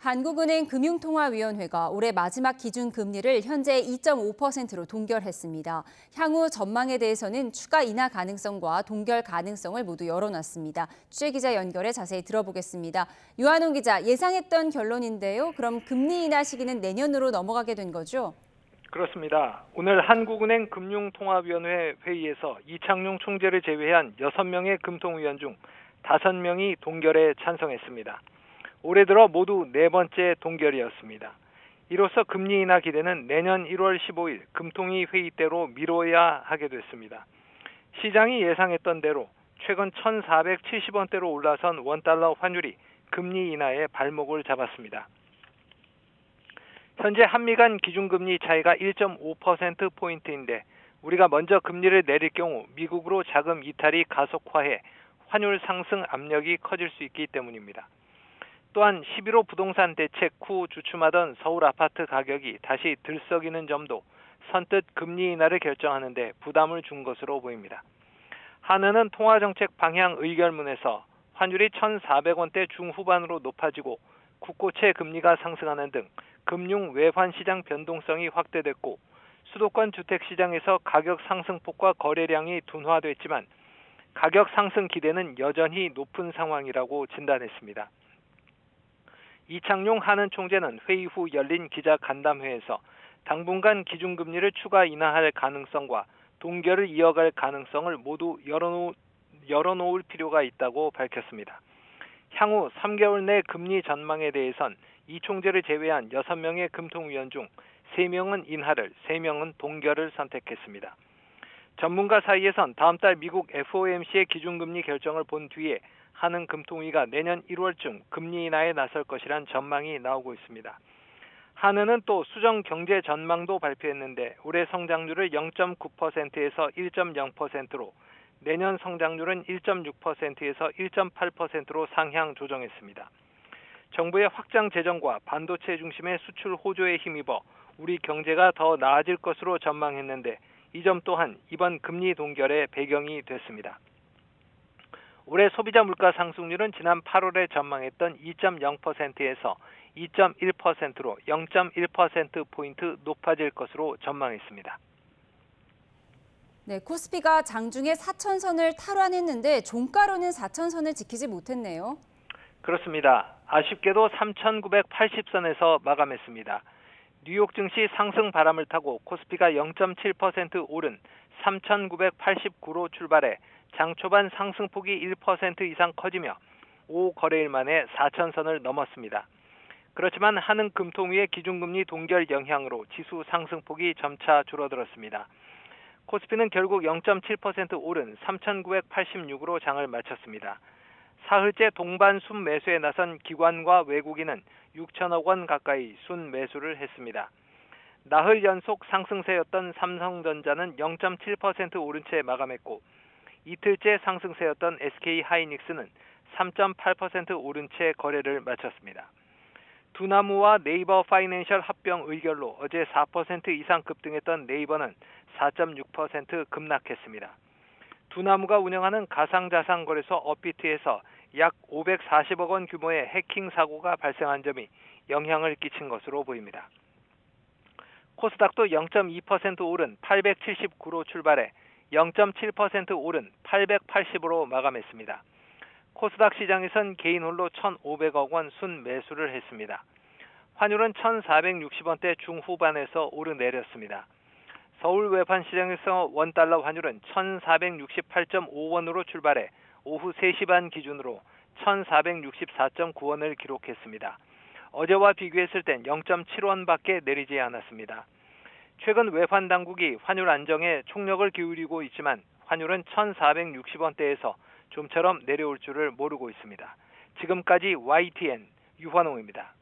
한국은행 금융통화위원회가 올해 마지막 기준금리를 현재 2.5%로 동결했습니다. 향후 전망에 대해서는 추가 인하 가능성과 동결 가능성을 모두 열어놨습니다. 취재기자 연결해 자세히 들어보겠습니다. 유한홍 기자, 예상했던 결론인데요. 그럼 금리 인하 시기는 내년으로 넘어가게 된 거죠? 그렇습니다. 오늘 한국은행 금융통화위원회 회의에서 이창용 총재를 제외한 6명의 금통위원 중 5명이 동결에 찬성했습니다. 올해 들어 모두 4번째 동결이었습니다. 이로써 금리 인하 기대는 내년 1월 15일 금통위 회의 때로 미뤄야 하게 됐습니다. 시장이 예상했던 대로 최근 1,470원대로 올라선 원달러 환율이 금리 인하에 발목을 잡았습니다. 현재 한미 간 기준금리 차이가 1.5%포인트인데 우리가 먼저 금리를 내릴 경우 미국으로 자금 이탈이 가속화해 환율 상승 압력이 커질 수 있기 때문입니다. 또한 11호 부동산 대책 후 주춤하던 서울 아파트 가격이 다시 들썩이는 점도 선뜻 금리 인하를 결정하는 데 부담을 준 것으로 보입니다. 한은은 통화정책 방향 의결문에서 환율이 1,400원대 중후반으로 높아지고 국고채 금리가 상승하는 등 금융 외환 시장 변동성이 확대됐고 수도권 주택시장에서 가격 상승폭과 거래량이 둔화됐지만 가격 상승 기대는 여전히 높은 상황이라고 진단했습니다. 이창용 한은 총재는 회의 후 열린 기자 간담회에서 당분간 기준금리를 추가 인하할 가능성과 동결을 이어갈 가능성을 모두 열어놓을 필요가 있다고 밝혔습니다. 향후 3개월 내 금리 전망에 대해선 이 총재를 제외한 6명의 금통위원 중 3명은 인하를, 3명은 동결을 선택했습니다. 전문가 사이에선 다음 달 미국 FOMC의 기준금리 결정을 본 뒤에 한은 금통위가 내년 1월쯤 금리 인하에 나설 것이란 전망이 나오고 있습니다. 한은은 또 수정 경제 전망도 발표했는데 올해 성장률을 0.9%에서 1.0%로 내년 성장률은 1.6%에서 1.8%로 상향 조정했습니다. 정부의 확장 재정과 반도체 중심의 수출 호조에 힘입어 우리 경제가 더 나아질 것으로 전망했는데 이 점 또한 이번 금리 동결의 배경이 됐습니다. 올해 소비자 물가 상승률은 지난 8월에 전망했던 2.0%에서 2.1%로 0.1%포인트 높아질 것으로 전망했습니다. 네, 코스피가 장중에 4천선을 탈환했는데 종가로는 4천선을 지키지 못했네요. 그렇습니다. 아쉽게도 3,980선에서 마감했습니다. 뉴욕 증시 상승 바람을 타고 코스피가 0.7% 오른 3,989로 출발해 장 초반 상승폭이 1% 이상 커지며 5거래일 만에 4천선을 넘었습니다. 그렇지만 한은 금통위의 기준금리 동결 영향으로 지수 상승폭이 점차 줄어들었습니다. 코스피는 결국 0.7% 오른 3,986으로 장을 마쳤습니다. 사흘째 동반 순매수에 나선 기관과 외국인은 6천억 원 가까이 순매수를 했습니다. 나흘 연속 상승세였던 삼성전자는 0.7% 오른 채 마감했고 이틀째 상승세였던 SK하이닉스는 3.8% 오른 채 거래를 마쳤습니다. 두나무와 네이버 파이낸셜 합병 의결로 어제 4% 이상 급등했던 네이버는 4.6% 급락했습니다. 두나무가 운영하는 가상자산 거래소 업비트에서 약 540억 원 규모의 해킹 사고가 발생한 점이 영향을 끼친 것으로 보입니다. 코스닥도 0.2% 오른 879로 출발해 0.7% 오른 880으로 마감했습니다. 코스닥 시장에선 개인 홀로 1,500억 원 순매수를 했습니다. 환율은 1,460원대 중후반에서 오르내렸습니다. 서울 외환 시장에서 원달러 환율은 1,468.5원으로 출발해 오후 3시 반 기준으로 1,464.9원을 기록했습니다. 어제와 비교했을 땐 0.7원밖에 내리지 않았습니다. 최근 외환 당국이 환율 안정에 총력을 기울이고 있지만 환율은 1,460원대에서 좀처럼 내려올 줄을 모르고 있습니다. 지금까지 YTN 유환홍입니다.